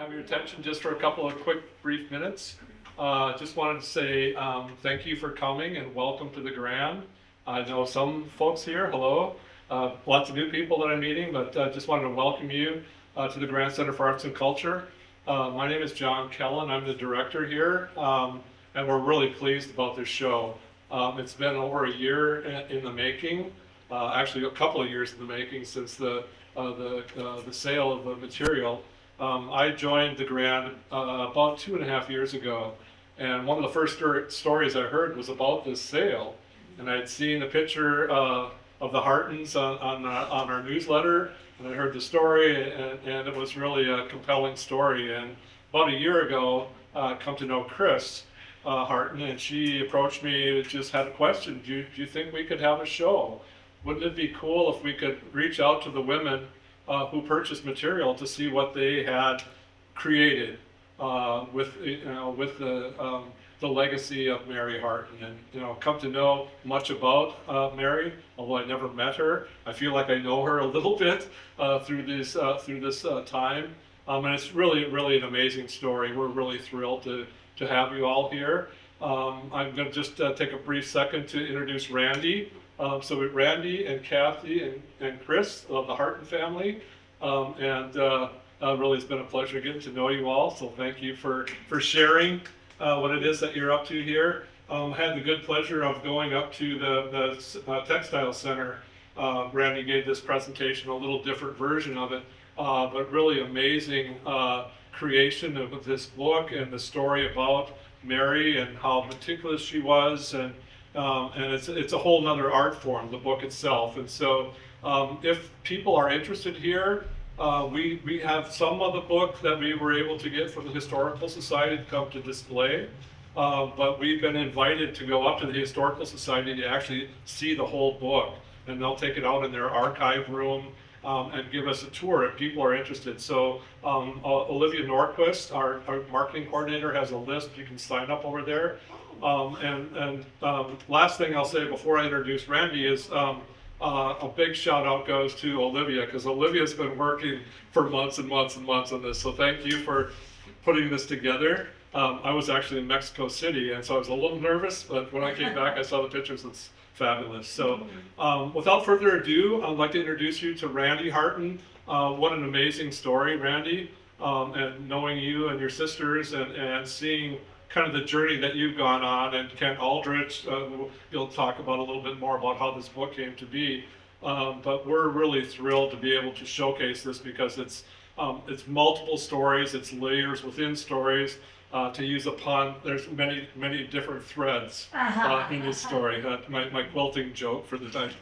have your attention just for a couple of quick, brief minutes. Just wanted to say thank you for coming and welcome to the Grand. I know some folks here, hello. Lots of new people that I'm meeting, but just wanted to welcome you to the Grand Center for Arts and Culture. My name is John Kellen. I'm the director here, and we're really pleased about this show. It's been over a year in the making, actually a couple of years in the making since the sale of the material. I joined the Grand about 2.5 years ago, and one of the first stories I heard was about this sale, and I'd seen a picture of the Hartens on our newsletter, and I heard the story, and it was really a compelling story. And about a year ago, come to know Chris Hartten, and she approached me and just had a question. Do you think we could have a show? Wouldn't it be cool if we could reach out to the women who purchased material to see what they had created with the legacy of Mary Hartten, and come to know much about Mary. Although I never met her, I feel like I know her a little bit through this time, and it's really an amazing story. We're really thrilled to have you all here. I'm going to just take a brief second to introduce Randy. So with Randy and Kathy and Chris of the Hartten family, really it's been a pleasure getting to know you all. So thank you for sharing what it is that you're up to here. Had the good pleasure of going up to the textile center. Randy gave this presentation, a little different version of it, but really amazing creation of this book and the story about Mary and how meticulous she was, and it's a whole nother art form, the book itself. And so if people are interested here, we have some of the book that we were able to get from the Historical Society to come to display, but we've been invited to go up to the Historical Society to actually see the whole book, and they'll take it out in their archive room and give us a tour if people are interested. So Olivia Norquist, our marketing coordinator, has a list. You can sign up over there. Last thing I'll say before I introduce Randy is a big shout out goes to Olivia, because Olivia's been working for months and months and months on this. So thank you for putting this together. I was actually in Mexico City, and so I was a little nervous, but when I came back, I saw the pictures. It's fabulous. So without further ado, I'd like to introduce you to Randy Hartten. What an amazing story, Randy, and knowing you and your sisters and seeing kind of the journey that you've gone on, and Kent Aldrich, you'll talk about a little bit more about how this book came to be. But we're really thrilled to be able to showcase this, because it's multiple stories, it's layers within stories. To use a pun, there's many different threads in this story. My quilting joke for the time.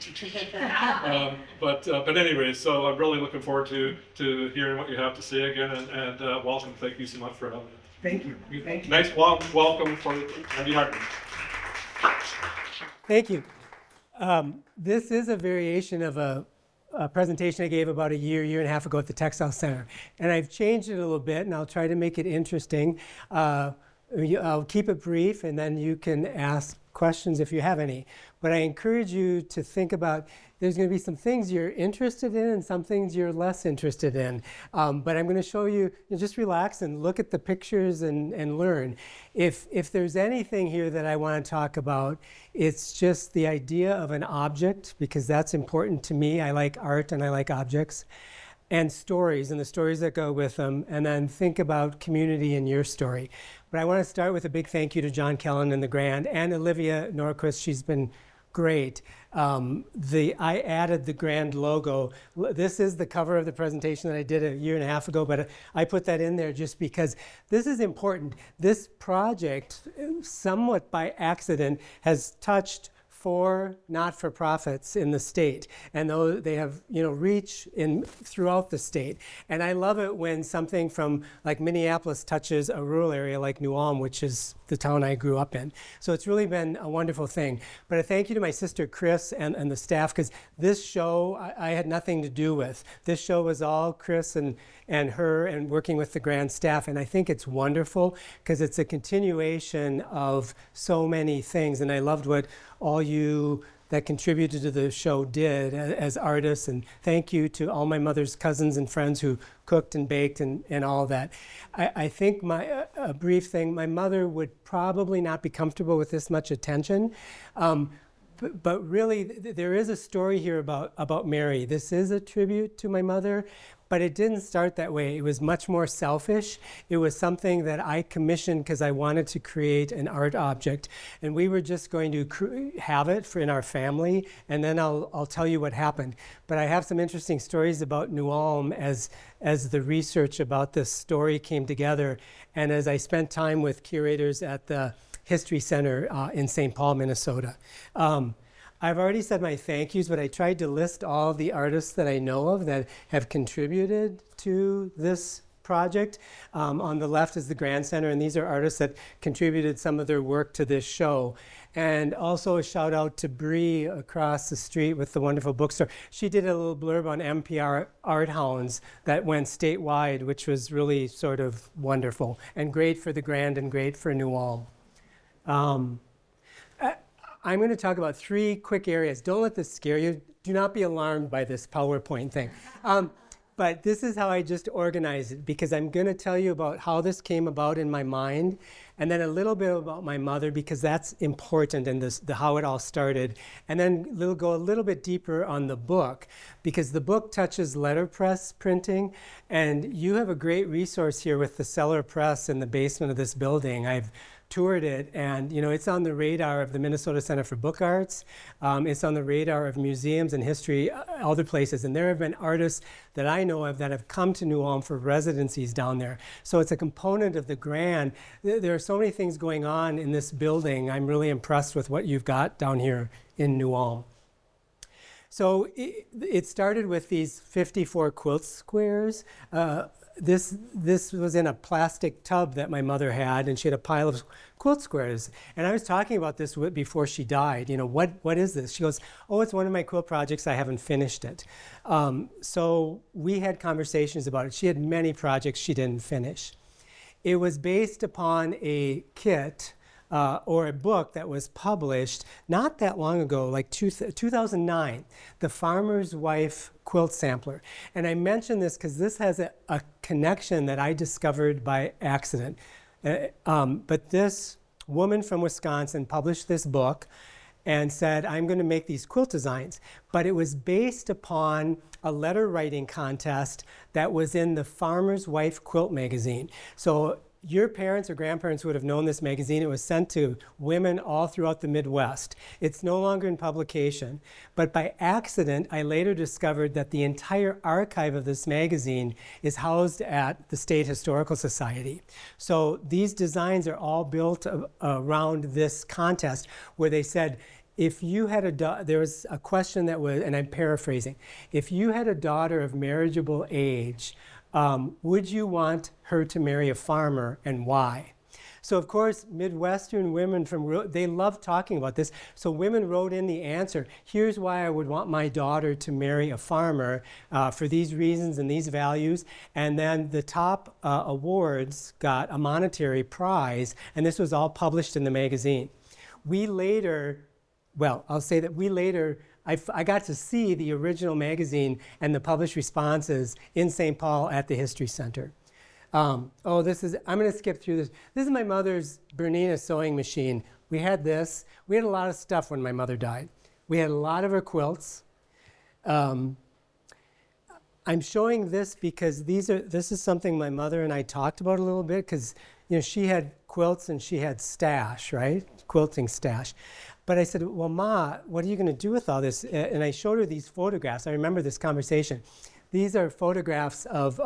But anyway, so I'm really looking forward to hearing what you have to say again, and welcome. Thank you so much for having me. Thank you. Thank you. Nice welcome for Randy Hartten. Thank you. This is a variation of a presentation I gave about a year and a half ago at the Textile Center. And I've changed it a little bit, and I'll try to make it interesting. I'll keep it brief, and then you can ask questions if you have any. But I encourage you to think about, there's going to be some things you're interested in and some things you're less interested in. But I'm going to show you, just relax and look at the pictures and learn. If there's anything here that I want to talk about, it's just the idea of an object, because that's important to me. I like art and I like objects. And stories, and the stories that go with them, and then think about community in your story. But I want to start with a big thank you to John Kellen and the Grand, and Olivia Norquist. She's been great. I added the Grand logo. This is the cover of the presentation that I did a year and a half ago, but I put that in there just because this is important. This project, somewhat by accident, has touched 4 not-for-profits in the state, and they have reach throughout the state. And I love it when something from like Minneapolis touches a rural area like New Ulm, which is the town I grew up in. So it's really been a wonderful thing. But a thank you to my sister Chris and the staff, because this show I had nothing to do with. This show was all Chris and her, and working with the Grand staff. And I think it's wonderful because it's a continuation of so many things. And I loved what all you that contributed to the show did as artists, and thank you to all my mother's cousins and friends who cooked and baked and all of that. I think a brief thing, my mother would probably not be comfortable with this much attention, but really there is a story here about Mary. This is a tribute to my mother, but it didn't start that way. It was much more selfish. It was something that I commissioned because I wanted to create an art object, and we were just going to have it in our family, and then I'll tell you what happened. But I have some interesting stories about New Ulm as the research about this story came together, and as I spent time with curators at the History Center in St. Paul, Minnesota. I've already said my thank yous, but I tried to list all of the artists that I know of that have contributed to this project. On the left is the Grand Center, and these are artists that contributed some of their work to this show. And also a shout out to Bree across the street with the wonderful bookstore. She did a little blurb on NPR Art Hounds that went statewide, which was really sort of wonderful and great for the Grand and great for New Ulm. I'm going to talk about 3 quick areas. Don't let this scare you. Do not be alarmed by this PowerPoint thing. But this is how I just organize it, because I'm going to tell you about how this came about in my mind, and then a little bit about my mother, because that's important in how it all started. And then go a little bit deeper on the book, because the book touches letterpress printing, and you have a great resource here with the Cellar Press in the basement of this building. I've toured it, and it's on the radar of the Minnesota Center for Book Arts. It's on the radar of museums and history, other places, and there have been artists that I know of that have come to New Ulm for residencies down there. So it's a component of the Grand. There are so many things going on in this building. I'm really impressed with what you've got down here in New Ulm. So it started with these 54 quilt squares. This was in a plastic tub that my mother had, and she had a pile of quilt squares. And I was talking about this before she died. What is this? She goes, oh, it's one of my quilt projects. I haven't finished it. So we had conversations about it. She had many projects she didn't finish. It was based upon a kit or a book that was published not that long ago, like 2009, The Farmer's Wife Quilt Sampler. And I mention this because this has a connection that I discovered by accident. But this woman from Wisconsin published this book and said, I'm going to make these quilt designs. But it was based upon a letter writing contest that was in the Farmer's Wife Quilt magazine. So your parents or grandparents would have known this magazine. It was sent to women all throughout the Midwest. It's no longer in publication, but by accident, I later discovered that the entire archive of this magazine is housed at the State Historical Society. So these designs are all built around this contest where they said, if you had there was a question that was, and I'm paraphrasing, if you had a daughter of marriageable age, would you want her to marry a farmer, and why? So of course, Midwestern women they love talking about this. So women wrote in the answer, here's why I would want my daughter to marry a farmer for these reasons and these values. And then the top awards got a monetary prize, and this was all published in the magazine. I'll say that we later, I got to see the original magazine and the published responses in St. Paul at the History Center. I'm going to skip through this. This is my mother's Bernina sewing machine. We had this. We had a lot of stuff when my mother died. We had a lot of her quilts. I'm showing this because this is something my mother and I talked about a little bit, because she had quilts and she had stash, right? Quilting stash. But I said, well, Ma, what are you going to do with all this? And I showed her these photographs. I remember this conversation. These are photographs of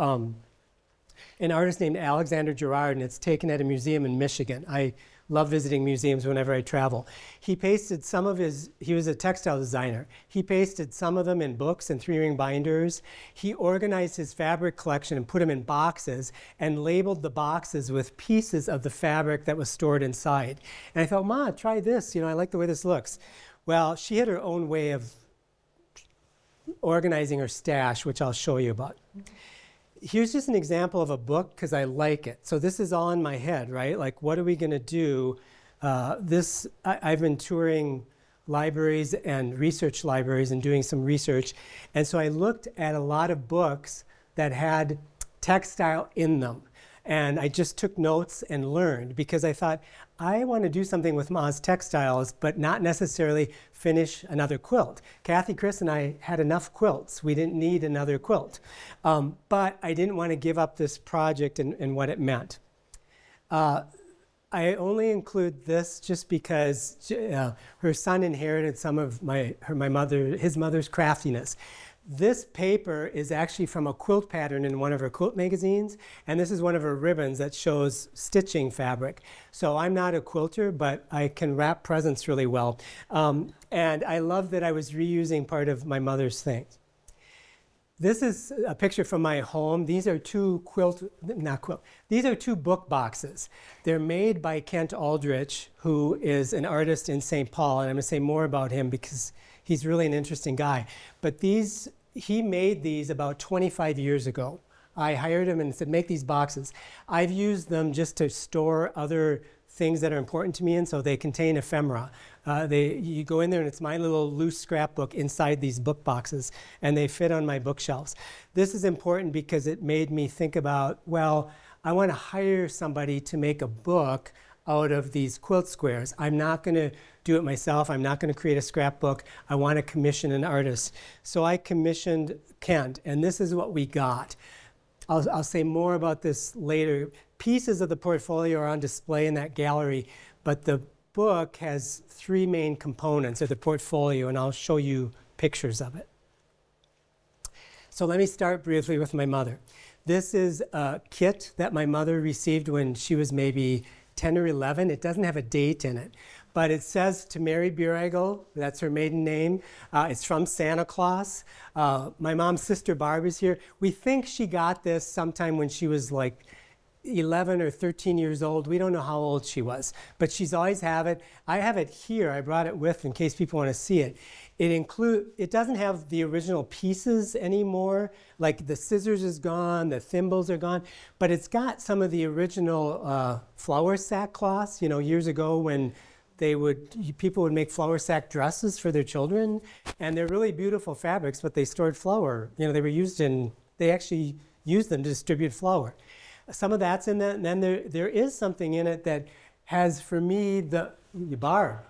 an artist named Alexander Gerard, and it's taken at a museum in Michigan. I love visiting museums whenever I travel. He pasted he was a textile designer. He pasted some of them in books and 3-ring binders. He organized his fabric collection and put them in boxes and labeled the boxes with pieces of the fabric that was stored inside. And I thought, Ma, try this. I like the way this looks. Well, she had her own way of organizing her stash, which I'll show you about. Here's just an example of a book because I like it. So this is all in my head, right? Like, what are we going to do? I've been touring libraries and research libraries and doing some research. And so I looked at a lot of books that had textile in them. And I just took notes and learned because I thought, I want to do something with Ma's textiles, but not necessarily finish another quilt. Kathy, Chris, and I had enough quilts. We didn't need another quilt. But I didn't want to give up this project and what it meant. I only include this just because her son inherited some of his mother's craftiness. This paper is actually from a quilt pattern in one of her quilt magazines, and this is one of her ribbons that shows stitching fabric. So I'm not a quilter, but I can wrap presents really well. And I love that I was reusing part of my mother's things. This is a picture from my home. These are two these are two book boxes. They're made by Kent Aldrich, who is an artist in St. Paul, and I'm going to say more about him because he's really an interesting guy. But he made these about 25 years ago. I hired him and said, make these boxes. I've used them just to store other things that are important to me, and so they contain ephemera. You go in there and it's my little loose scrapbook inside these book boxes, and they fit on my bookshelves. This is important because it made me think about, well, I want to hire somebody to make a book out of these quilt squares. I'm not going to do it myself. I'm not going to create a scrapbook. I want to commission an artist. So I commissioned Kent, and this is what we got. I'll say more about this later. Pieces of the portfolio are on display in that gallery, but the book has three main components of the portfolio, and I'll show you pictures of it. So let me start briefly with my mother. This is a kit that my mother received when she was maybe 10 or 11. It doesn't have a date in it, but it says to Mary Bureigel, that's her maiden name. It's from Santa Claus. My mom's sister Barb is here. We think she got this sometime when she was like 11 or 13 years old. We don't know how old she was, but she's always have it. I have it here. I brought it with in case people want to see it. It doesn't have the original pieces anymore. Like the scissors is gone, the thimbles are gone, but it's got some of the original flour sack cloths. You know, years ago when people would make flour sack dresses for their children, and they're really beautiful fabrics, but they stored flour. You know, they actually used them to distribute flour. Some of that's in that, and then there is something in it that has, for me, the Barb.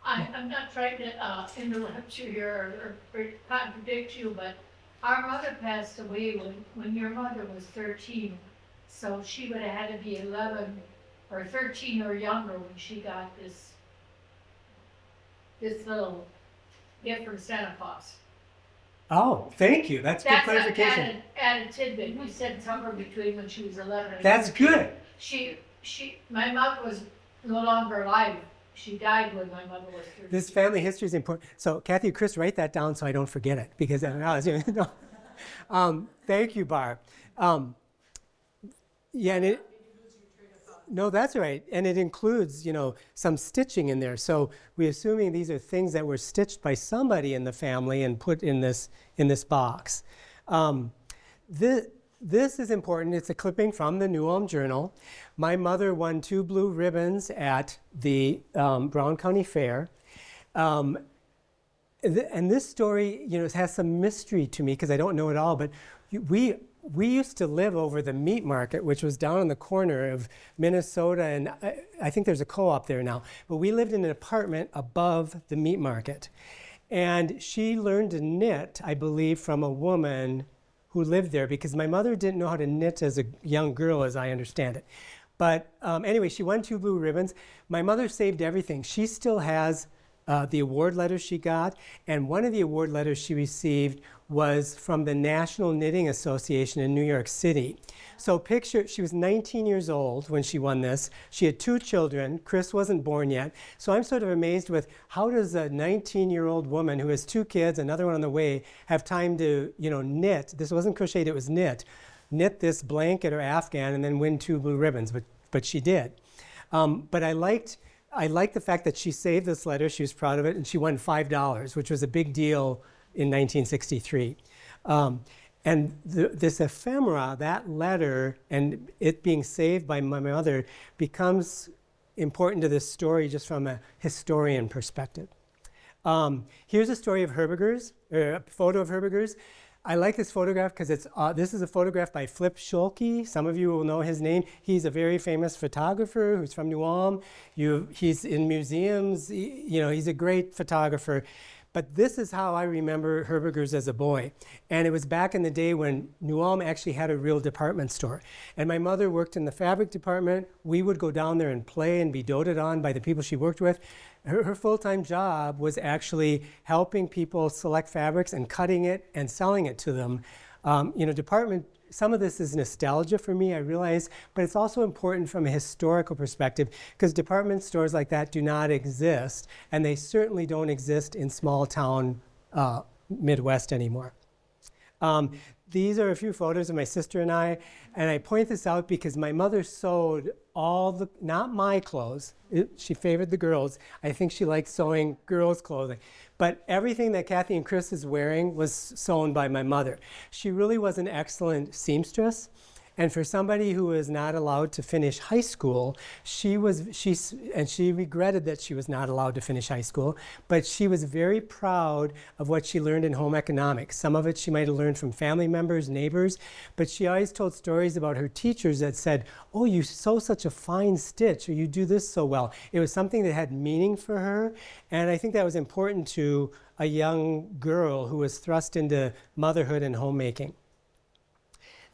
I'm not trying to interrupt you here or contradict you, but our mother passed away when your mother was 13, so she would have had to be 11 or 13 or younger when she got this little gift from Santa Claus. Oh, thank you. That's good clarification. That's added tidbit. We said somewhere between when she was 11 and That's 13. good. My mother was no longer alive. She died when my mother was 13. This family history is important. So Kathy and Chris, write that down so I don't forget it, because thank you, Barb. Yeah, and no, that's right. And it includes, some stitching in there. So we're assuming these are things that were stitched by somebody in the family and put in this box. This is important. It's a clipping from the New Ulm Journal. My mother won 2 blue ribbons at the Brown County Fair. And this story, has some mystery to me because I don't know it all, but we used to live over the meat market, which was down in the corner of Minnesota, and I think there's a co-op there now. But we lived in an apartment above the meat market. And she learned to knit, I believe, from a woman who lived there, because my mother didn't know how to knit as a young girl, as I understand it. But anyway, she won 2 blue ribbons. My mother saved everything. She still has the award letters she got, and one of the award letters she received was from the National Knitting Association in New York City. So picture, she was 19 years old when she won this. She had 2 children. Chris wasn't born yet. So I'm sort of amazed with how does a 19-year-old woman who has 2 kids, another one on the way, have time to, knit. This wasn't crocheted, it was knit this blanket or afghan and then win 2 blue ribbons, but she did. But I liked the fact that she saved this letter. She was proud of it, and she won $5, which was a big deal in 1963. And this ephemera, that letter, and it being saved by my mother becomes important to this story just from a historian perspective. Here's a story of Herbigers, or a photo of Herbigers. I like this photograph because this is a photograph by Flip Schulke. Some of you will know his name. He's a very famous photographer who's from New Ulm. He's in museums. He's a great photographer. But this is how I remember Herbigers as a boy. And it was back in the day when New Ulm actually had a real department store. And my mother worked in the fabric department. We would go down there and play and be doted on by the people she worked with. Her full-time job was actually helping people select fabrics and cutting it and selling it to them. Some of this is nostalgia for me, I realize, but it's also important from a historical perspective because department stores like that do not exist, and they certainly don't exist in small town Midwest anymore. These are a few photos of my sister and I point this out because my mother sewed not my clothes, she favored the girls. I think she liked sewing girls' clothing. But everything that Kathy and Chris is wearing was sewn by my mother. She really was an excellent seamstress. And for somebody who was not allowed to finish high school, she regretted that she was not allowed to finish high school, but she was very proud of what she learned in home economics. Some of it she might have learned from family members, neighbors, but she always told stories about her teachers that said, "Oh, you sew such a fine stitch," or "You do this so well." It was something that had meaning for her, and I think that was important to a young girl who was thrust into motherhood and homemaking.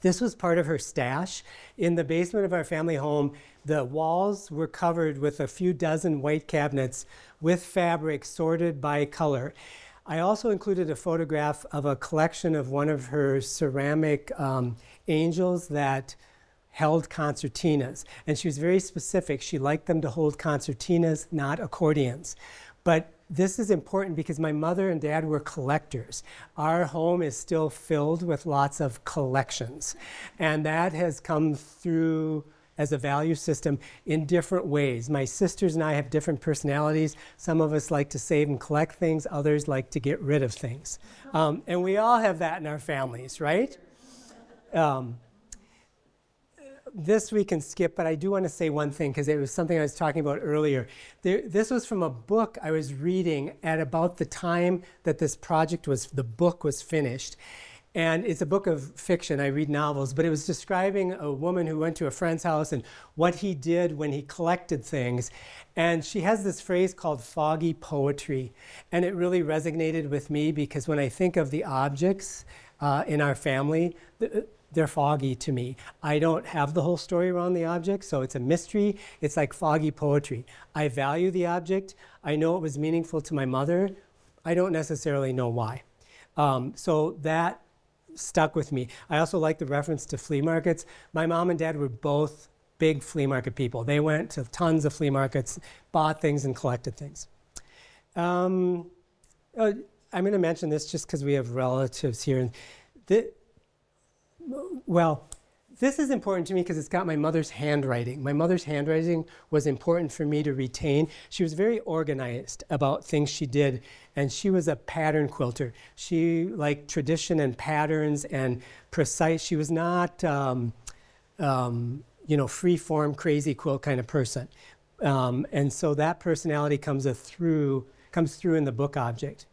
This was part of her stash. In the basement of our family home, the walls were covered with a few dozen white cabinets with fabric sorted by color. I also included a photograph of a collection of one of her ceramic angels that held concertinas. And she was very specific. She liked them to hold concertinas, not accordions. But this is important because my mother and dad were collectors. Our home is still filled with lots of collections. And that has come through as a value system in different ways. My sisters and I have different personalities. Some of us like to save and collect things. Others like to get rid of things. And we all have that in our families, right? This we can skip, but I do want to say one thing because it was something I was talking about earlier. This was from a book I was reading at about the time that this the book was finished. And it's a book of fiction, I read novels, but it was describing a woman who went to a friend's house and what he did when he collected things. And she has this phrase called foggy poetry. And it really resonated with me because when I think of the objects in our family, they're foggy to me. I don't have the whole story around the object, so it's a mystery. It's like foggy poetry. I value the object. I know it was meaningful to my mother. I don't necessarily know why. So that stuck with me. I also like the reference to flea markets. My mom and dad were both big flea market people. They went to tons of flea markets, bought things, and collected things. I'm going to mention this just because we have relatives here. This is important to me because it's got my mother's handwriting. My mother's handwriting was important for me to retain. She was very organized about things she did, and she was a pattern quilter. She liked tradition and patterns and precise. She was not, free-form, crazy quilt kind of person. And so that personality comes through in the book object.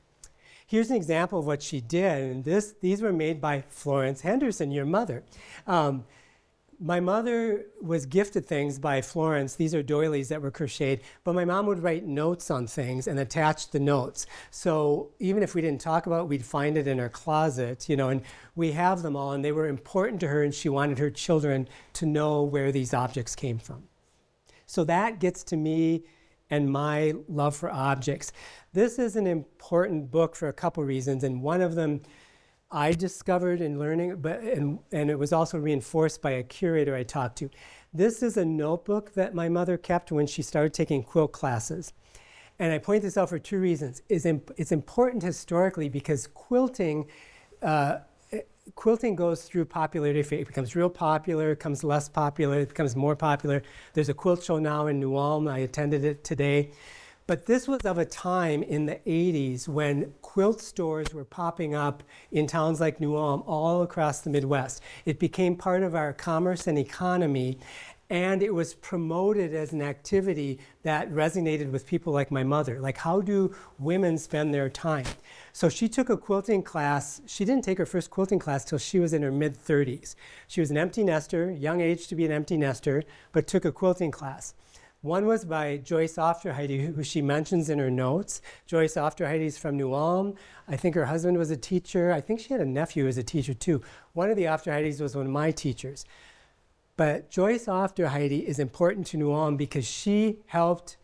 Here's an example of what she did, and these were made by Florence Henderson, your mother. My mother was gifted things by Florence. These are doilies that were crocheted, but my mom would write notes on things and attach the notes. So even if we didn't talk about it, we'd find it in her closet, and we have them all, and they were important to her, and she wanted her children to know where these objects came from. So that gets to me and my love for objects. This is an important book for a couple reasons, and one of them I discovered in learning, and it was also reinforced by a curator I talked to. This is a notebook that my mother kept when she started taking quilt classes. And I point this out for two reasons. It's important historically because quilting goes through popularity. It becomes real popular, it becomes less popular, it becomes more popular. There's a quilt show now in New Ulm. I attended it today. But this was of a time in the 80s when quilt stores were popping up in towns like New Ulm all across the Midwest. It became part of our commerce and economy, And it was promoted as an activity that resonated with people like my mother. Like, how do women spend their time? So she took a quilting class. She didn't take her first quilting class till she was in her mid-30s. She was an empty nester, young age to be an empty nester, but took a quilting class. One was by Joyce Ofterheide, who she mentions in her notes. Joyce Ofterheide is from New Ulm. I think her husband was a teacher. I think she had a nephew who was a teacher too. One of the Ofterheides was one of my teachers. But Joyce Ofterheide is important to New Ulm because she helped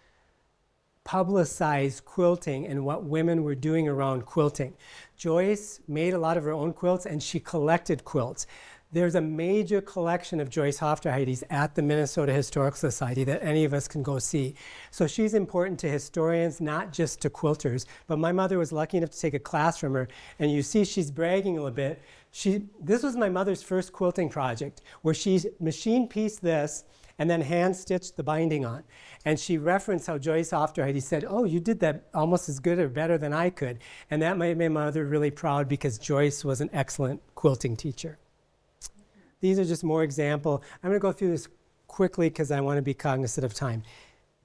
publicize quilting and what women were doing around quilting. Joyce made a lot of her own quilts and she collected quilts. There's a major collection of Joyce Ofterheides at the Minnesota Historical Society that any of us can go see. So she's important to historians, not just to quilters. But my mother was lucky enough to take a class from her, and you see she's bragging a little bit. This was my mother's first quilting project, where she machine pieced this and then hand stitched the binding on. And she referenced how Joyce Ofterheide said, "Oh, you did that almost as good or better than I could." And that made my mother really proud because Joyce was an excellent quilting teacher. These are just more example. I'm going to go through this quickly because I want to be cognizant of time.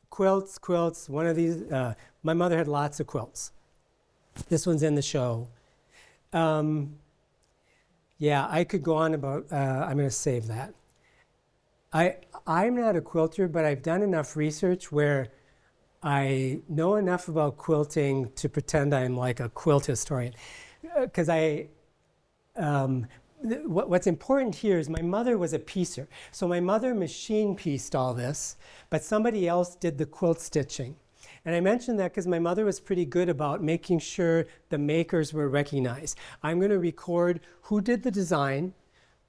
Quilts, one of these, my mother had lots of quilts. This one's in the show. Yeah, I could go on about, I'm going to save that. I'm not a quilter, but I've done enough research where I know enough about quilting to pretend I'm like a quilt historian. Because what's important here is my mother was a piecer. So my mother machine pieced all this, but somebody else did the quilt stitching. And I mention that because my mother was pretty good about making sure the makers were recognized. I'm going to record who did the design,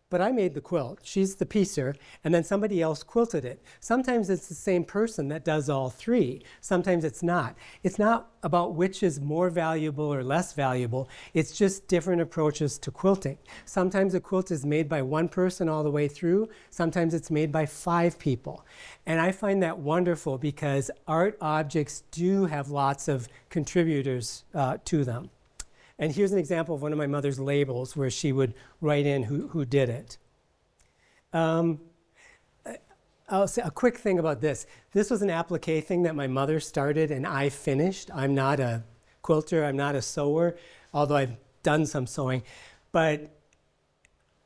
but I made the quilt. She's the piecer, and then somebody else quilted it. Sometimes it's the same person that does all three. Sometimes it's not. It's not about which is more valuable or less valuable. It's just different approaches to quilting. Sometimes a quilt is made by one person all the way through. Sometimes it's made by 5 people. And I find that wonderful because art objects do have lots of contributors to them. And here's an example of one of my mother's labels where she would write in who did it. I'll say a quick thing about this. This was an applique thing that my mother started and I finished. I'm not a quilter, I'm not a sewer, although I've done some sewing. But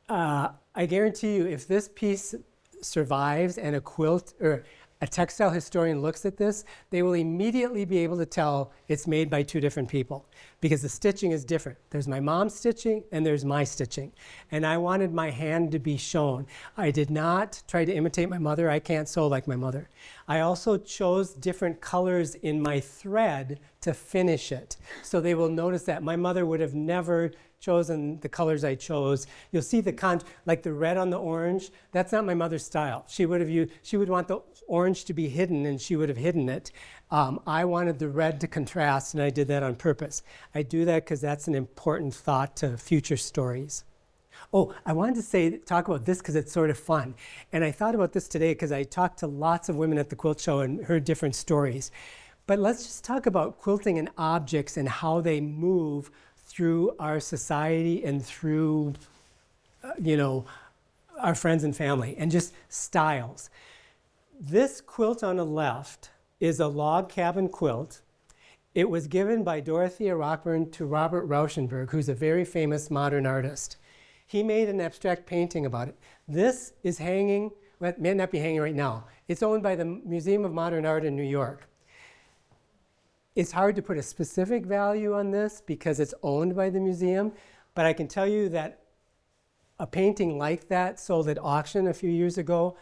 I guarantee you, if this piece survives and a quilt or a textile historian looks at this, they will immediately be able to tell it's made by 2 different people because the stitching is different. There's my mom's stitching and there's my stitching. And I wanted my hand to be shown. I did not try to imitate my mother. I can't sew like my mother. I also chose different colors in my thread to finish it. So they will notice that my mother would have never chosen the colors I chose. You'll see like the red on the orange. That's not my mother's style. She would want the orange to be hidden, and she would have hidden it. I wanted the red to contrast, and I did that on purpose. I do that because that's an important thought to future stories. Oh, I wanted to talk about this because it's sort of fun. And I thought about this today because I talked to lots of women at the quilt show and heard different stories. But let's just talk about quilting and objects and how they move through our society and through, our friends and family, and just styles. This quilt on the left is a log cabin quilt. It was given by Dorothea Rockburn to Robert Rauschenberg, who's a very famous modern artist. He made an abstract painting about it. This is hanging, well, it may not be hanging right now. It's owned by the Museum of Modern Art in New York. It's hard to put a specific value on this because it's owned by the museum, but I can tell you that a painting like that sold at auction a few years ago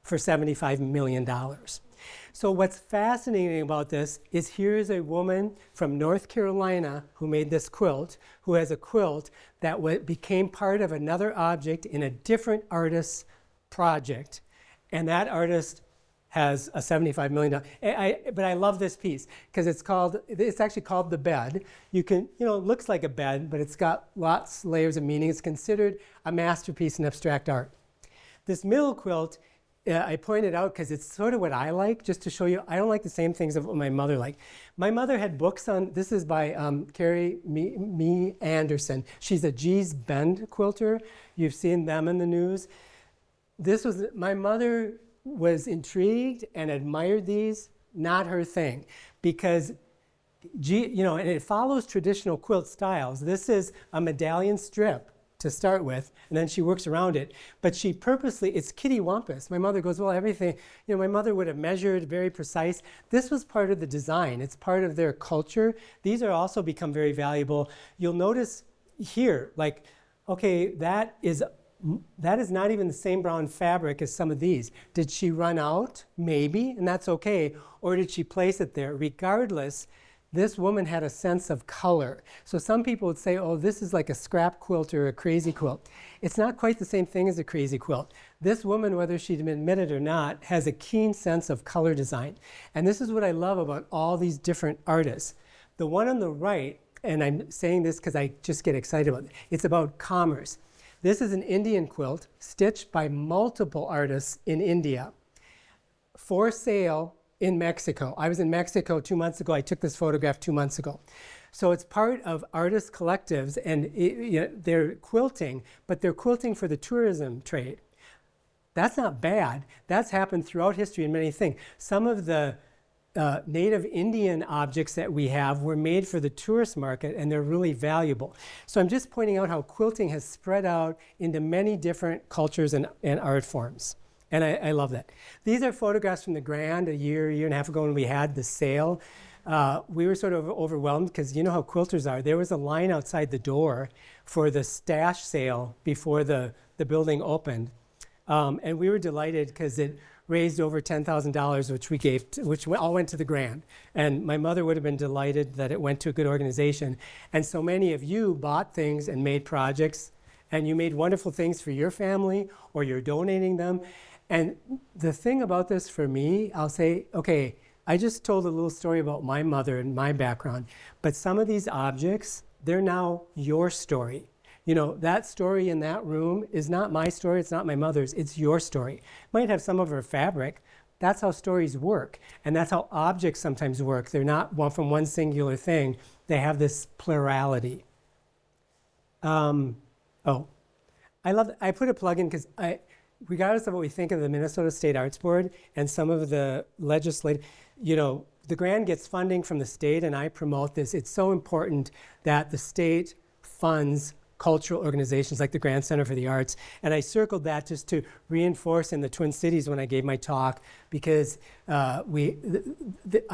for $75 million. So what's fascinating about this is here's a woman from North Carolina who made this quilt, who has a quilt that became part of another object in a different artist's project, and that artist has a $75 million. But I love this piece because it's actually called The Bed. It looks like a bed, but it's got lots of layers of meaning. It's considered a masterpiece in abstract art. This middle quilt, I pointed out because it's sort of what I like, just to show you, I don't like the same things of what my mother liked. My mother had books on, this is by Carrie Mee Anderson. She's a Gee's Bend quilter. You've seen them in the news. My mother was intrigued and admired these, not her thing. Because, and it follows traditional quilt styles. This is a medallion strip to start with, and then she works around it. But she purposely, it's kitty wampus. My mother goes, well, everything, my mother would have measured, very precise. This was part of the design. It's part of their culture. These are also become very valuable. You'll notice here, like, okay, that is not even the same brown fabric as some of these. Did she run out? Maybe, and that's okay. Or did she place it there? Regardless, this woman had a sense of color. So some people would say, oh, this is like a scrap quilt or a crazy quilt. It's not quite the same thing as a crazy quilt. This woman, whether she'd admit it or not, has a keen sense of color design. And this is what I love about all these different artists. The one on the right, and I'm saying this because I just get excited about it, it's about commerce. This is an Indian quilt stitched by multiple artists in India for sale in Mexico. I was in Mexico 2 months ago. I took this photograph 2 months ago. So it's part of artist collectives, and they're quilting, but they're quilting for the tourism trade. That's not bad. That's happened throughout history in many things. Some of the native Indian objects that we have were made for the tourist market, and they're really valuable. So I'm just pointing out how quilting has spread out into many different cultures and art forms. And I love that. These are photographs from the Grand a year and a half ago when we had the sale. We were sort of overwhelmed because you know how quilters are. There was a line outside the door for the stash sale before the building opened. And we were delighted because it raised over $10,000, which we gave, which all went to the Grand. And my mother would have been delighted that it went to a good organization. And so many of you bought things and made projects, and you made wonderful things for your family, or you're donating them. And the thing about this for me, I'll say, okay, I just told a little story about my mother and my background, but some of these objects, they're now your story. That story in that room is not my story, it's not my mother's, it's your story. Might have some of her fabric. That's how stories work, and that's how objects sometimes work. They're not one from one singular thing. They have this plurality. I put a plug in because regardless of what we think of the Minnesota State Arts Board and some of the legislative, the Grand gets funding from the state, and I promote this. It's so important that the state funds cultural organizations like the Grand Center for the Arts. And I circled that just to reinforce in the Twin Cities when I gave my talk, because I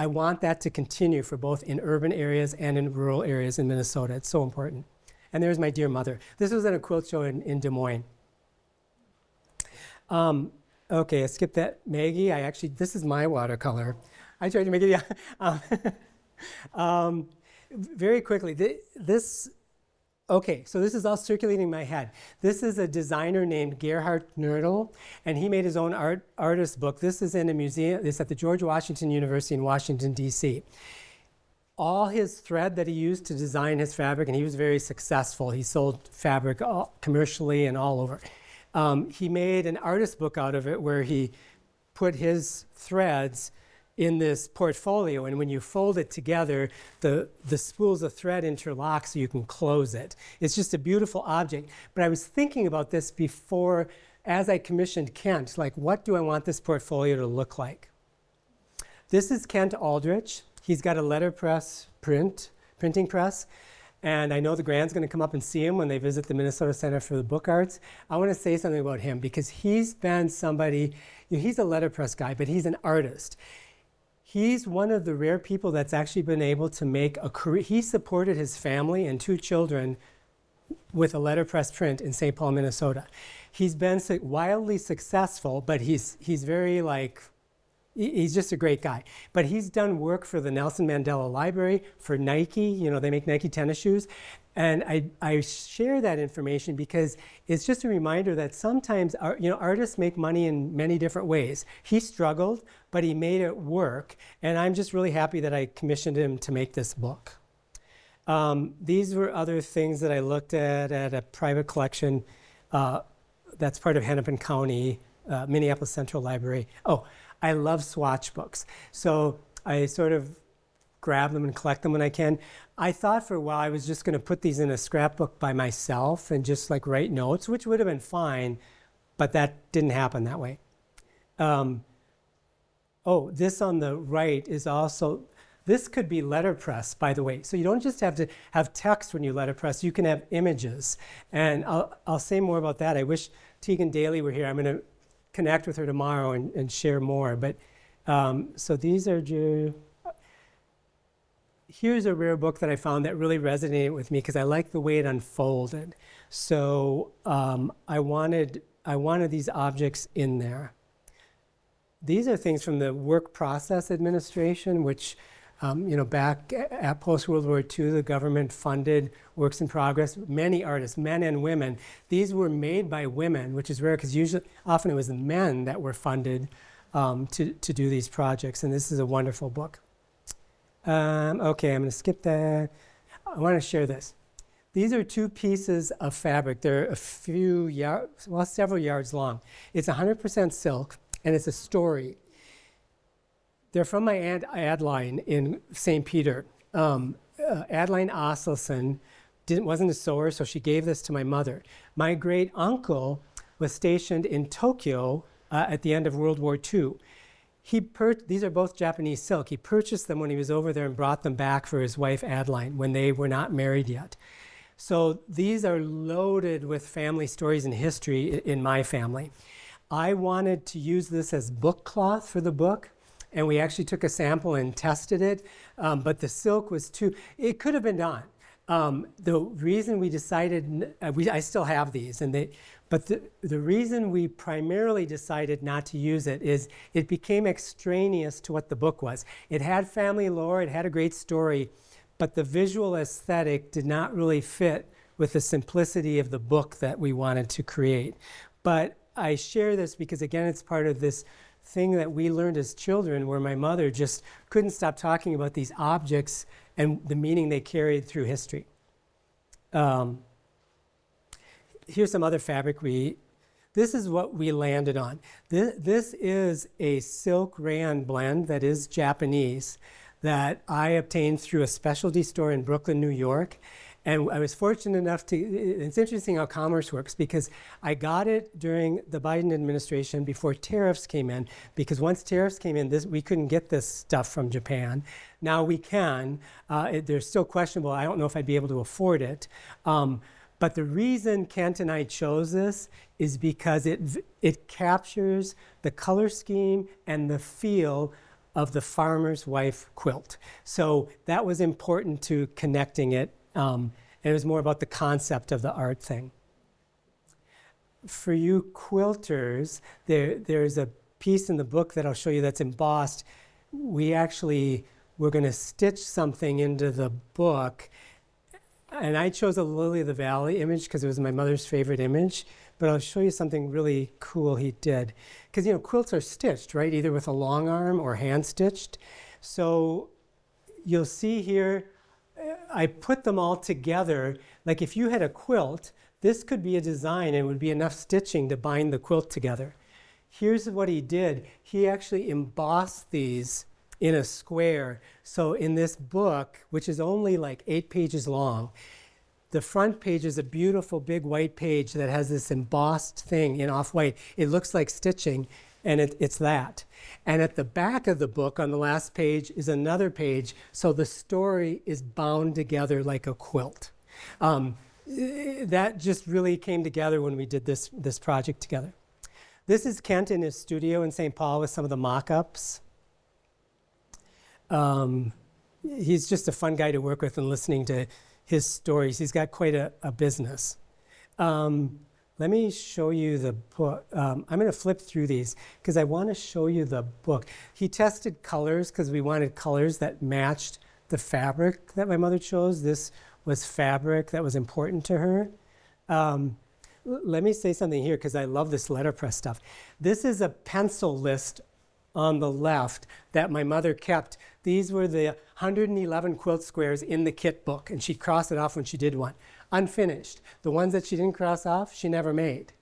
want that to continue for both in urban areas and in rural areas in Minnesota. It's so important. And there's my dear mother. This was at a quilt show in Des Moines. Okay, I skipped that. Maggie, this is my watercolor. I tried to make it, yeah. Very quickly, okay, so this is all circulating in my head. This is a designer named Gerhard Knödel, and he made his own artist book. This is in a museum. It's at the George Washington University in Washington, D.C. All his thread that he used to design his fabric, and he was very successful. He sold fabric commercially and all over. He made an artist book out of it where he put his threads in this portfolio, and when you fold it together, the spools of thread interlock so you can close it. It's just a beautiful object. But I was thinking about this before, as I commissioned Kent, like, what do I want this portfolio to look like? This is Kent Aldrich. He's got a letterpress printing press. And I know the Grand's going to come up and see him when they visit the Minnesota Center for the Book Arts. I want to say something about him because he's been somebody, he's a letterpress guy, but he's an artist. He's one of the rare people that's actually been able to make a career. He supported his family and 2 children with a letterpress print in St. Paul, Minnesota. He's been wildly successful, but he's very he's just a great guy. But he's done work for the Nelson Mandela Library, for Nike. They make Nike tennis shoes. And I share that information because it's just a reminder that sometimes artists make money in many different ways. He struggled, but he made it work. And I'm just really happy that I commissioned him to make this book. These were other things that I looked at a private collection that's part of Hennepin County, Minneapolis Central Library. Oh, I love swatch books. So I sort of grab them and collect them when I can. I thought for a while I was just going to put these in a scrapbook by myself and just write notes, which would have been fine, but that didn't happen that way. Oh, this on the right is also, this could be letterpress, by the way. So you don't just have to have text when you letterpress, you can have images. And I'll say more about that. I wish Tegan Daly were here. I'm going to connect with her tomorrow and share more. But so these are, here's a rare book that I found that really resonated with me because I like the way it unfolded. So I wanted these objects in there. These are things from the Work Process Administration, which, back at post-World War II, the government funded works in progress. Many artists, men and women, these were made by women, which is rare because often it was the men that were funded to do these projects. And this is a wonderful book. Okay, I'm going to skip that. I want to share this. These are 2 pieces of fabric. They're a few yards, well, several yards long. It's 100% silk. And it's a story. They're from my Aunt Adeline in St. Peter. Adeline Osselson wasn't a sewer, so she gave this to my mother. My great uncle was stationed in Tokyo at the end of World War II. These are both Japanese silk. He purchased them when he was over there and brought them back for his wife Adeline when they were not married yet. So these are loaded with family stories and history in my family. I wanted to use this as book cloth for the book, and we actually took a sample and tested it, but the silk was it could have been done. The reason we decided, I still have these, but the reason we primarily decided not to use it is it became extraneous to what the book was. It had family lore, it had a great story, but the visual aesthetic did not really fit with the simplicity of the book that we wanted to create. But I share this because, again, it's part of this thing that we learned as children where my mother just couldn't stop talking about these objects and the meaning they carried through history. Here's some other fabric this is what we landed on. This is a silk rayon blend that is Japanese that I obtained through a specialty store in Brooklyn, New York. And I was fortunate enough it's interesting how commerce works because I got it during the Biden administration before tariffs came in, because once tariffs came in, we couldn't get this stuff from Japan. Now we can. They're still questionable. I don't know if I'd be able to afford it. But the reason Kent and I chose this is because it captures the color scheme and the feel of the farmer's wife quilt. So that was important to connecting it. And it was more about the concept of the art thing. For you quilters, there's a piece in the book that I'll show you that's embossed. We're going to stitch something into the book. And I chose a Lily of the Valley image because it was my mother's favorite image. But I'll show you something really cool he did. Because, quilts are stitched, right? Either with a long arm or hand stitched. So you'll see here, I put them all together. Like if you had a quilt, this could be a design and it would be enough stitching to bind the quilt together. Here's what he did. He actually embossed these in a square. So in this book, which is only like 8 pages long, the front page is a beautiful big white page that has this embossed thing in off-white. It looks like stitching, and it's that. And at the back of the book on the last page is another page, so the story is bound together like a quilt. That just really came together when we did this project together. This is Kent in his studio in St. Paul with some of the mock-ups. He's just a fun guy to work with and listening to his stories. He's got quite a business. Let me show you the book. I'm going to flip through these because I want to show you the book. He tested colors because we wanted colors that matched the fabric that my mother chose. This was fabric that was important to her. Let me say something here because I love this letterpress stuff. This is a pencil list on the left that my mother kept. These were the 111 quilt squares in the kit book, and she'd cross it off when she did one. Unfinished. The ones that she didn't cross off, she never made.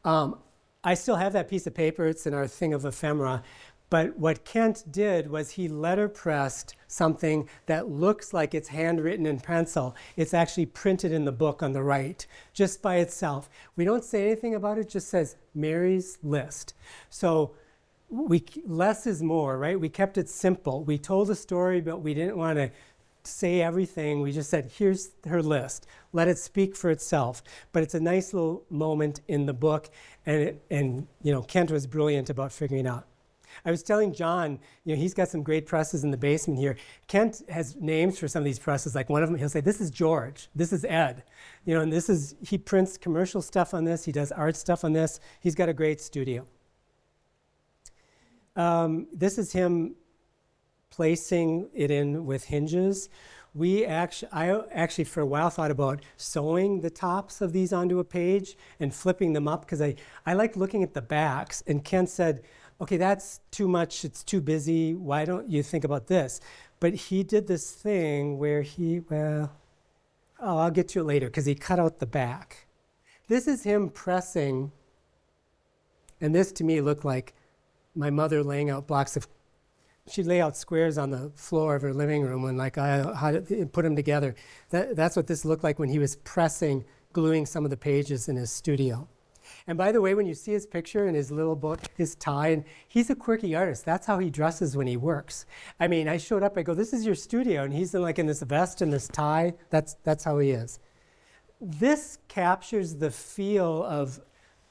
I still have that piece of paper. It's in our thing of ephemera. But what Kent did was he letterpressed something that looks like it's handwritten in pencil. It's actually printed in the book on the right, just by itself. We don't say anything about it, it just says Mary's List. So less is more, right? We kept it simple. We told a story, but we didn't want to say everything. We just said, here's her list. Let it speak for itself. But it's a nice little moment in the book, and Kent was brilliant about figuring out. I was telling John, he's got some great presses in the basement here. Kent has names for some of these presses. Like one of them, he'll say, this is George, this is Ed. And he prints commercial stuff on this, he does art stuff on this. He's got a great studio. This is him placing it in with hinges. I actually for a while thought about sewing the tops of these onto a page and flipping them up, because I like looking at the backs. And Kent said, okay, that's too much, it's too busy, why don't you think about this? But he did this thing where I'll get to it later, because he cut out the back. This is him pressing, and this to me looked like my mother laying out blocks of, she'd lay out squares on the floor of her living room and how to put them together. That's what this looked like when he was pressing, gluing some of the pages in his studio. And by the way, when you see his picture in his little book, his tie, and he's a quirky artist. That's how he dresses when he works. I mean, I showed up, I go, this is your studio, and he's in this vest and this tie. That's how he is. This captures the feel of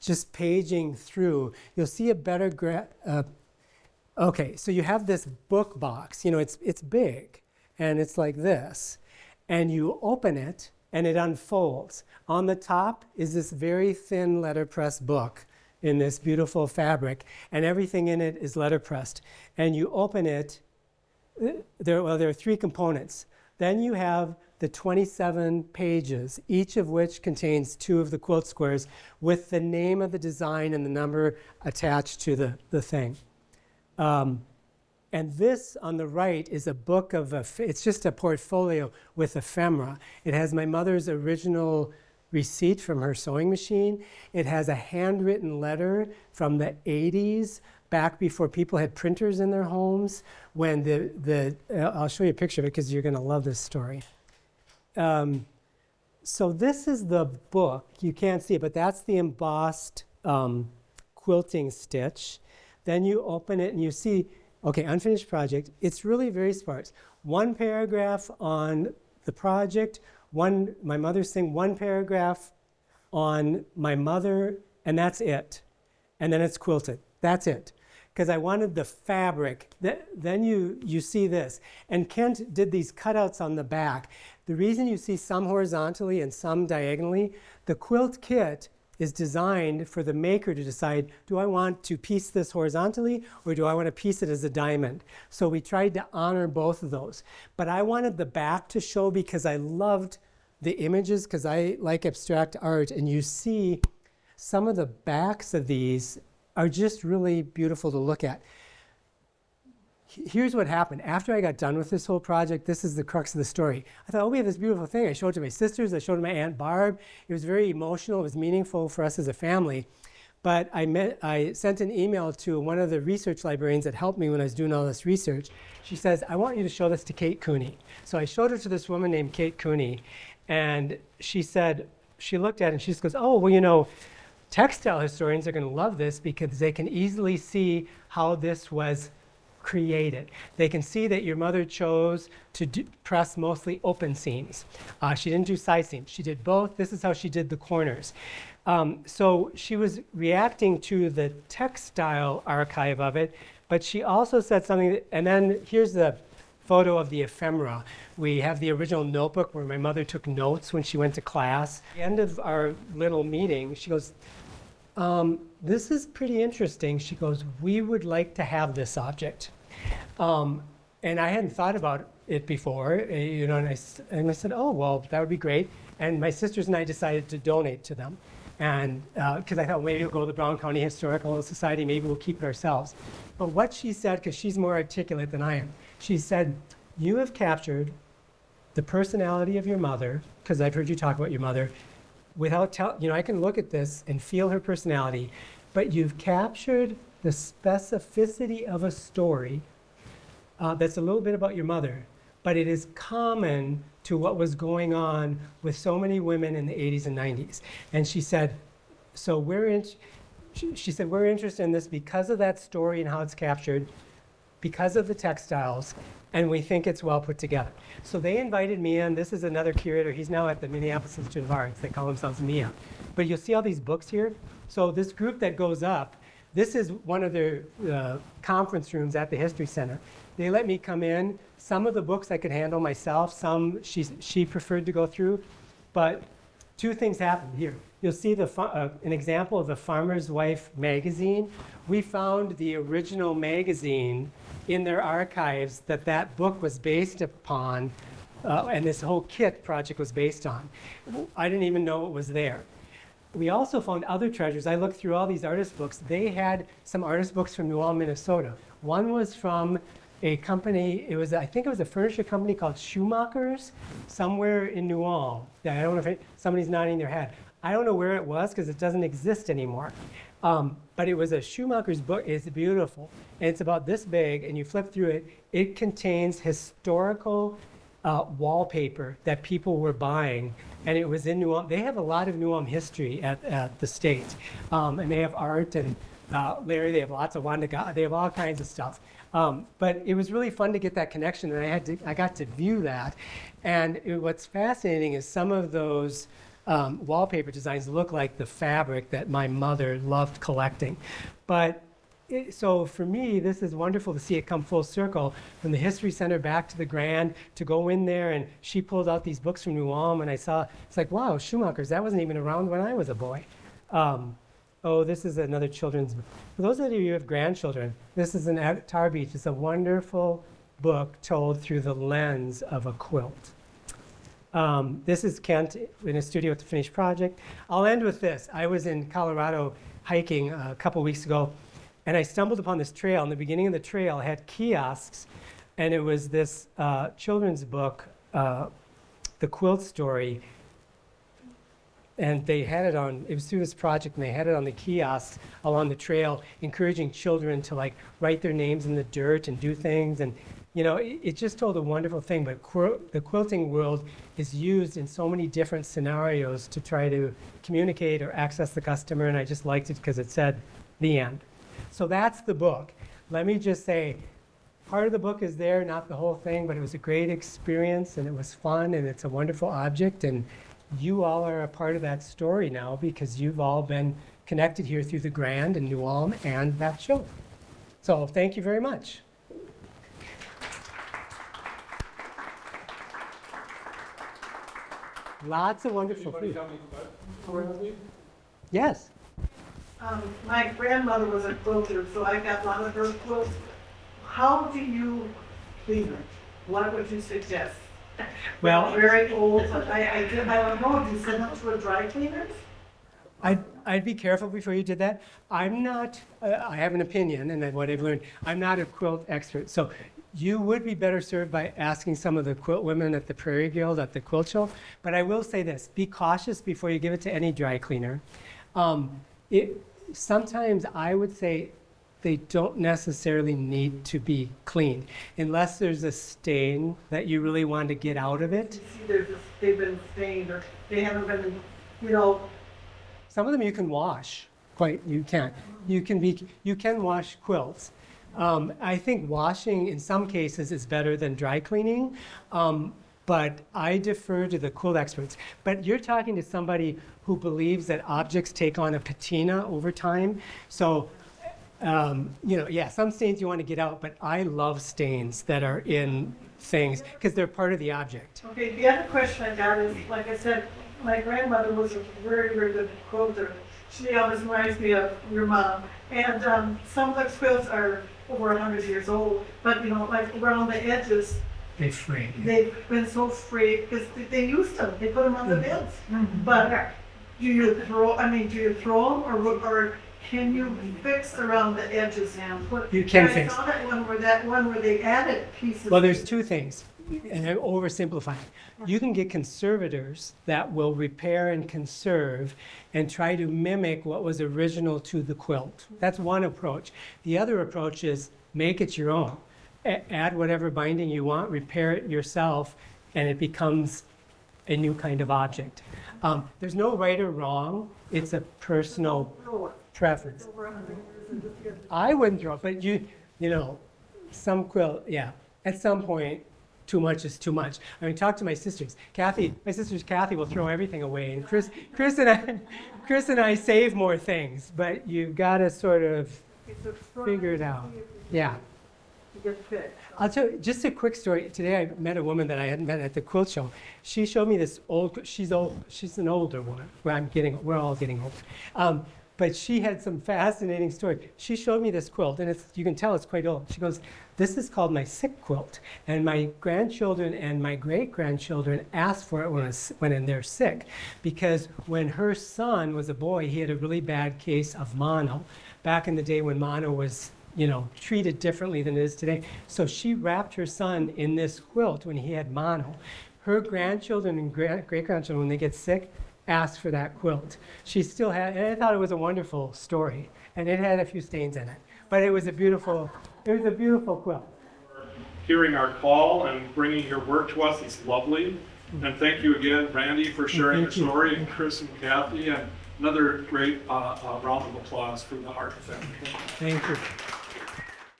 just paging through. You'll see a better okay, so you have this book box. It's big, and it's like this. And you open it, and it unfolds. On the top is this very thin letterpress book in this beautiful fabric, and everything in it is letterpressed. And you open it, there are 3 components. Then you have the 27 pages, each of which contains 2 of the quilt squares with the name of the design and the number attached to the thing. And this on the right is a book it's just a portfolio with ephemera. It has my mother's original receipt from her sewing machine. It has a handwritten letter from the 80s, back before people had printers in their homes, when I'll show you a picture of it because you're going to love this story. So this is the book. You can't see it, but that's the embossed quilting stitch. Then you open it and you see, okay, unfinished project. It's really very sparse. 1 paragraph on the project, my mother's thing, 1 paragraph on my mother, and that's it. And then it's quilted. That's it. Because I wanted the fabric. Then you see this. And Kent did these cutouts on the back. The reason you see some horizontally and some diagonally, the quilt kit is designed for the maker to decide, do I want to piece this horizontally or do I want to piece it as a diamond? So we tried to honor both of those. But I wanted the back to show because I loved the images, because I like abstract art, and you see some of the backs of these are just really beautiful to look at. Here's what happened. After I got done with this whole project, this is the crux of the story. I thought, we have this beautiful thing. I showed it to my sisters. I showed it to my Aunt Barb. It was very emotional. It was meaningful for us as a family. But I sent an email to one of the research librarians that helped me when I was doing all this research. She says, I want you to show this to Kate Cooney. So I showed her to this woman named Kate Cooney. And she said, she looked at it and she just goes, oh, well, textile historians are going to love this because they can easily see how this was created. They can see that your mother chose to press mostly open seams. She didn't do side seams. She did both. This is how she did the corners. So she was reacting to the textile archive of it, but she also said something, and then here's the photo of the ephemera. We have the original notebook where my mother took notes when she went to class. At the end of our little meeting, she goes, this is pretty interesting. She goes, we would like to have this object. And I hadn't thought about it before, and I said, oh, well, that would be great. And my sisters and I decided to donate to them. And because I thought maybe we'll go to the Brown County Historical Society, maybe we'll keep it ourselves. But what she said, because she's more articulate than I am, she said, you have captured the personality of your mother, because I've heard you talk about your mother, without I can look at this and feel her personality, but you've captured the specificity of a story that's a little bit about your mother, but it is common to what was going on with so many women in the 80s and 90s. And she said, so she said, we're interested in this because of that story and how it's captured, because of the textiles, and we think it's well put together. So they invited me in. This is another curator. He's now at the Minneapolis Institute of Arts. They call themselves MIA. But you'll see all these books here. So this group that goes up, this is one of their conference rooms at the History Center. They let me come in. Some of the books I could handle myself. Some she preferred to go through. But two things happened here. You'll see an example of the Farmer's Wife magazine. We found the original magazine in their archives that book was based upon, and this whole kit project was based on. I didn't even know it was there. We also found other treasures. I looked through all these artist books. They had some artist books from New Ulm, Minnesota. One was from a company, I think it was a furniture company called Schumacher's, somewhere in New Ulm. I don't know if somebody's nodding their head. I don't know where it was because it doesn't exist anymore. But it was a Schumacher's book. It's beautiful. And it's about this big, and you flip through it. It contains historical wallpaper that people were buying, and it was in New Ulm. They have a lot of New Ulm history at the state. And they have art, and Larry, they have lots of Wanda, they have all kinds of stuff. But it was really fun to get that connection, and I got to view that. And what's fascinating is some of those wallpaper designs look like the fabric that my mother loved collecting. But so for me, this is wonderful to see it come full circle from the History Center back to the Grand, to go in there, and she pulled out these books from New Ulm, and I saw, it's like, wow, Schumacher's, that wasn't even around when I was a boy. Oh, this is another children's book. For those of you who have grandchildren, this is an at Tar Beach. It's a wonderful book told through the lens of a quilt. This is Kent in a studio at the finished project. I'll end with this. I was in Colorado hiking a couple weeks ago, and I stumbled upon this trail. In the beginning of the trail, it had kiosks, and it was this children's book, The Quilt Story. And they had it on, it was through this project, and they had it on the kiosks along the trail, encouraging children to like write their names in the dirt and do things. And you know, it just told a wonderful thing, but the quilting world is used in so many different scenarios to try to communicate or access the customer, and I just liked it because it said the end. So that's the book. Let me just say, part of the book is there, not the whole thing, but it was a great experience, and it was fun, and it's a wonderful object, and you all are a part of that story now because you've all been connected here through the Grand and New Ulm and that show. So thank you very much. Lots of wonderful food. Yes. My grandmother was a quilter, so I got a lot of her quilts. How do you clean them? What would you suggest? Well, Very old, but I don't know, do you send them to a dry cleaner? I'd be careful before you did that. I'm not, I have an opinion, and what I've learned, I'm not a quilt expert. So you would be better served by asking some of the quilt women at the Prairie Guild, at the quilt show. But I will say this, be cautious before you give it to any dry cleaner. Sometimes I would say they don't necessarily need to be cleaned unless there's a stain that you really want to get out of it. They've been stained, or they haven't been, you know. Some of them you can wash. You can wash quilts. I think washing in some cases is better than dry cleaning, but I defer to the quilt experts. But you're talking to somebody who believes that objects take on a patina over time. So, some stains you want to get out, but I love stains that are in things because they're part of the object. Okay, the other question I got is, like I said, my grandmother was a very, very good quilter. She always reminds me of your mom. And some of the quilts are over 100 years old, but like around the edges, They fray. they've been so frayed because they used them. They put them on the beds. Mm-hmm. But do you throw them or can you fix around the edges? You can fix. I saw that one where they added pieces. Well, there's two things, and I'm oversimplifying. You can get conservators that will repair and conserve and try to mimic what was original to the quilt. That's one approach. The other approach is make it your own. Add whatever binding you want, repair it yourself, and it becomes a new kind of object. There's no right or wrong. It's a personal preference. over 100 years and just get. I wouldn't throw it, but you know, some quilt, yeah. At some point, too much is too much. I mean, talk to my sisters. My sisters Kathy will throw everything away, and Chris and I save more things. But you've got to sort of figure it out. Yeah. To get fit. I'll tell you just a quick story. Today I met a woman that I hadn't met at the quilt show. She showed me this old. She's old. She's an older woman. Well, we're all getting old. But she had some fascinating story. She showed me this quilt, and you can tell it's quite old. She goes, "This is called my sick quilt, and my grandchildren and my great-grandchildren asked for it when they're sick, because when her son was a boy, he had a really bad case of mono. Back in the day when mono was, treated differently than it is today. So she wrapped her son in this quilt when he had mono. Her grandchildren and great-grandchildren, when they get sick, asked for that quilt. She still had, and I thought it was a wonderful story, and it had a few stains in it, but it was a beautiful quilt. Hearing our call and bringing your work to us is lovely. And thank you again, Randy, for sharing your story, and Chris and Kathy, and another great round of applause for the Hartten family. Thank you.